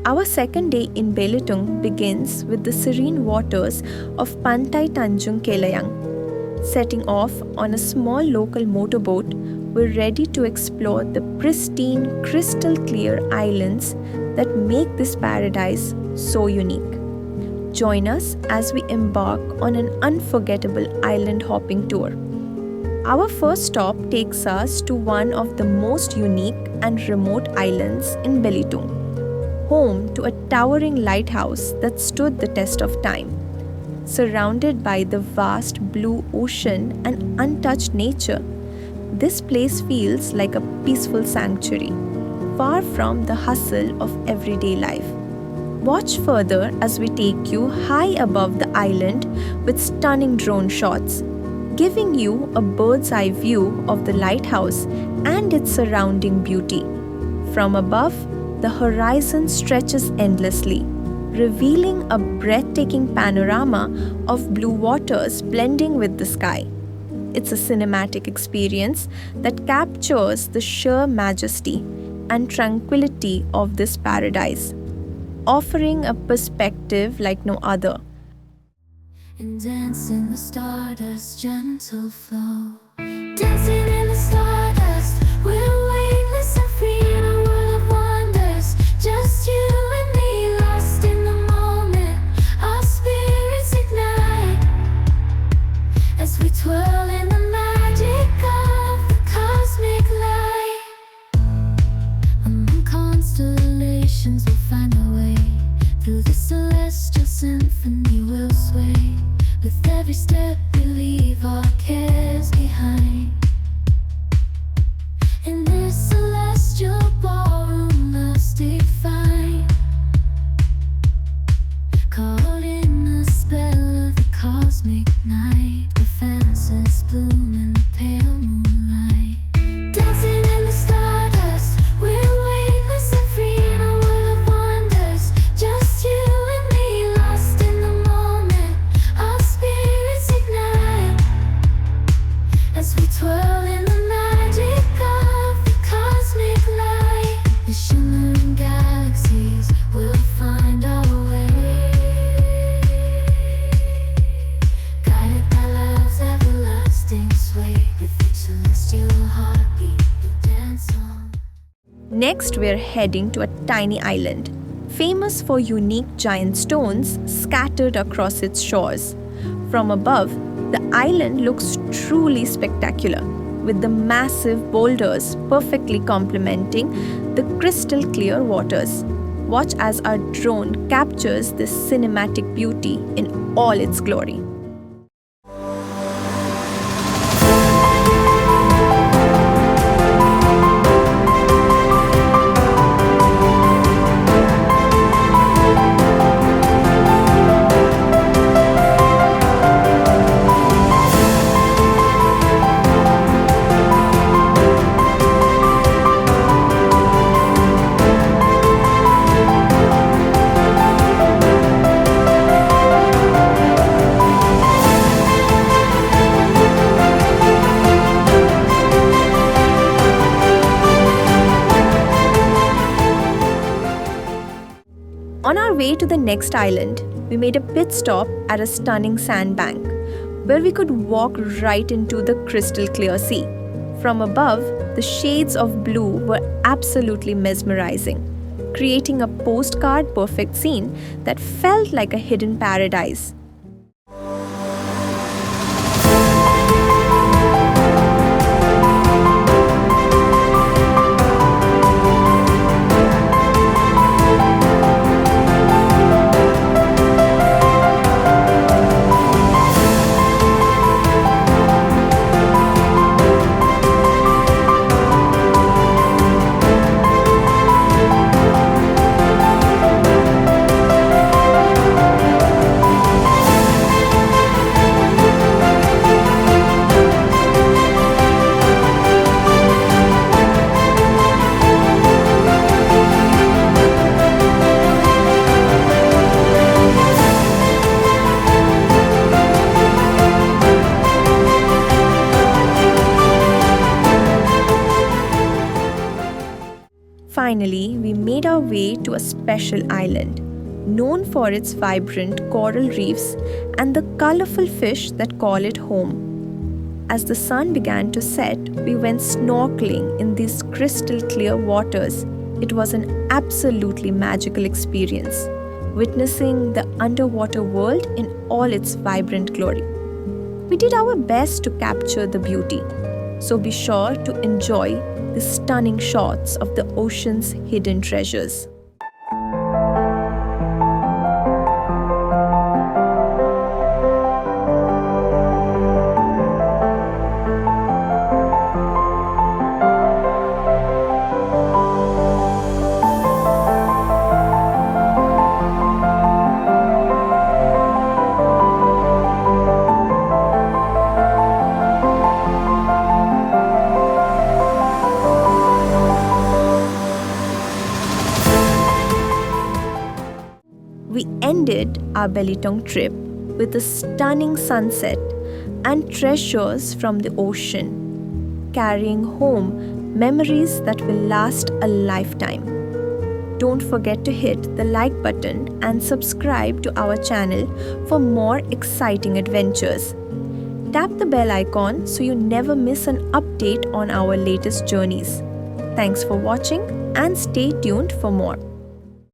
Our second day in Belitung begins with the serene waters of Pantai Tanjung Kelayang. Setting off on a small local motorboat, we're ready to explore the pristine, crystal clear islands that make this paradise so unique. Join us as we embark on an unforgettable island hopping tour. Our first stop takes us to one of the most unique and remote islands in Belitung, home to a towering lighthouse that stood the test of time. Surrounded by the vast blue ocean and untouched nature, this place feels like a peaceful sanctuary, far from the hustle of everyday life. Watch further as we take you high above the island with stunning drone shots, giving you a bird's eye view of the lighthouse and its surrounding beauty. From above, the horizon stretches endlessly, revealing a breathtaking panorama of blue waters blending with the sky. It's a cinematic experience that captures the sheer majesty and tranquility of this paradise, offering a perspective like no other. And dance in the stardust, gentle flow. Dancing in the stardust, we're weightless and free in a world of wonders. Just you and me, lost in the moment. Our spirits ignite as we twirl in the magic of the cosmic light. Among constellations, we'll find our way. Through the celestial symphony, we'll sway. With every step we leave our cares behind. In this celestial ballroom, love's defined. Caught in the spell of the cosmic night, where fantasies bloom in the pale moonlight. Dancing in the stardust, we're weightless and free in a world of wonders. Just you and me, lost in the moment. Our spirits ignite as we twirl in the magic of the cosmic light. The shimmering galaxies will find our way, guided by love's everlasting sway. With each celestial heartbeat, we dance on. Next, we're heading to a tiny island, famous for unique giant stones scattered across its shores. From above, the island looks truly spectacular, with the massive boulders perfectly complementing the crystal clear waters. Watch as our drone captures this cinematic beauty in all its glory. On our way to the next island, we made a pit stop at a stunning sandbank, where we could walk right into the crystal clear sea. From above, the shades of blue were absolutely mesmerizing, creating a postcard perfect scene that felt like a hidden paradise. way to a special island, known for its vibrant coral reefs and the colorful fish that call it home. As the sun began to set, we went snorkeling in these crystal clear waters. It was an absolutely magical experience, witnessing the underwater world in all its vibrant glory. We did our best to capture the beauty, so be sure to enjoy the stunning shots of the ocean's hidden treasures. We ended our Belitung trip with a stunning sunset and treasures from the ocean, carrying home memories that will last a lifetime. Don't forget to hit the like button and subscribe to our channel for more exciting adventures. Tap the bell icon so you never miss an update on our latest journeys. Thanks for watching and stay tuned for more.